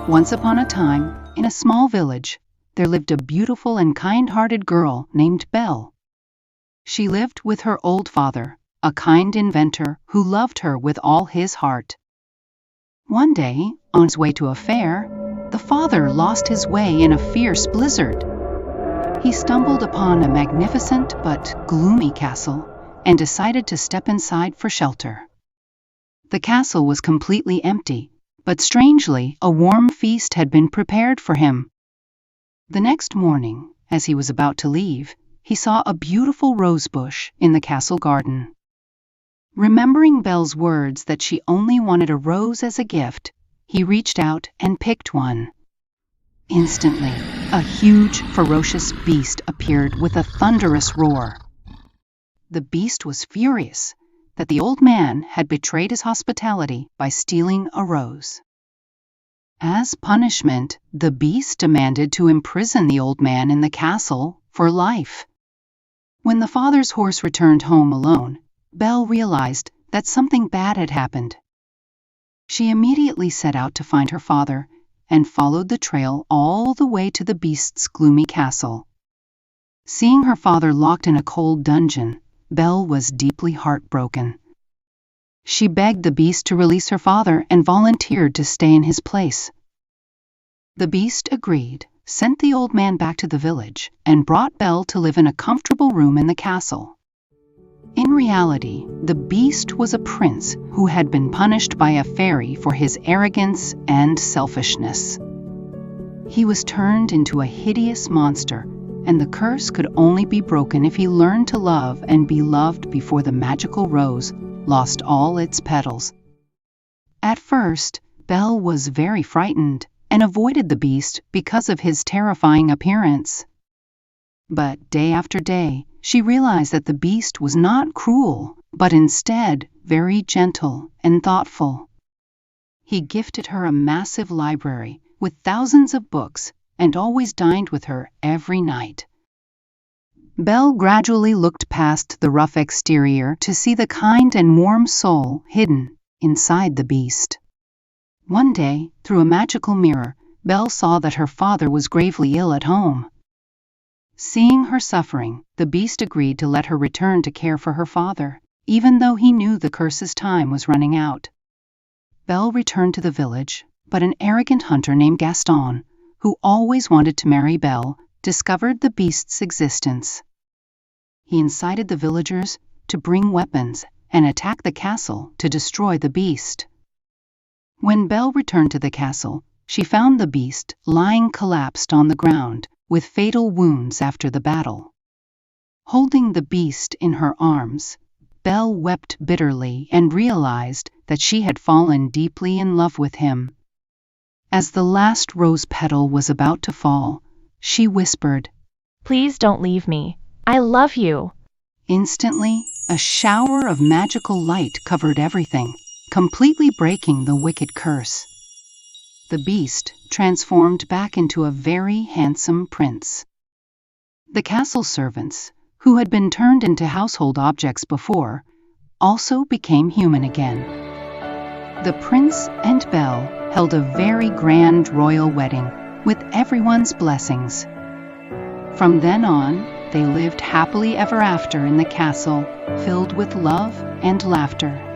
Once upon a time, in a small village, there lived a beautiful and kind-hearted girl named Belle. She lived with her old father, a kind inventor who loved her with all his heart. One day, on his way to a fair, the father lost his way in a fierce blizzard. He stumbled upon a magnificent but gloomy castle and decided to step inside for shelter. The castle was completely empty, but strangely, a warm feast had been prepared for him. The next morning, as he was about to leave, he saw a beautiful rose bush in the castle garden. Remembering Belle's words that she only wanted a rose as a gift, he reached out and picked one. Instantly, a huge, ferocious beast appeared with a thunderous roar. The beast was furious that the old man had betrayed his hospitality by stealing a rose. As punishment, the beast demanded to imprison the old man in the castle for life. When the father's horse returned home alone, Belle realized that something bad had happened. She immediately set out to find her father and followed the trail all the way to the beast's gloomy castle. Seeing her father locked in a cold dungeon, Belle was deeply heartbroken. She begged the beast to release her father and volunteered to stay in his place. The beast agreed, sent the old man back to the village, and brought Belle to live in a comfortable room in the castle. In reality, the beast was a prince who had been punished by a fairy for his arrogance and selfishness. He was turned into a hideous monster, and the curse could only be broken if he learned to love and be loved before the magical rose lost all its petals. At first, Belle was very frightened and avoided the beast because of his terrifying appearance. But day after day, she realized that the beast was not cruel, but instead very gentle and thoughtful. He gifted her a massive library with thousands of books and always dined with her every night. Belle gradually looked past the rough exterior to see the kind and warm soul hidden inside the beast. One day, through a magical mirror, Belle saw that her father was gravely ill at home. Seeing her suffering, the beast agreed to let her return to care for her father, even though he knew the curse's time was running out. Belle returned to the village, but an arrogant hunter named Gaston, who always wanted to marry Belle, discovered the beast's existence. He incited the villagers to bring weapons and attack the castle to destroy the beast. When Belle returned to the castle, she found the beast lying collapsed on the ground with fatal wounds after the battle. Holding the beast in her arms, Belle wept bitterly and realized that she had fallen deeply in love with him. As the last rose petal was about to fall, she whispered, "Please don't leave me. I love you." Instantly, a shower of magical light covered everything, completely breaking the wicked curse. The beast transformed back into a very handsome prince. The castle servants, who had been turned into household objects before, also became human again. The prince and Belle held a very grand royal wedding with everyone's blessings. From then on, they lived happily ever after in the castle, filled with love and laughter.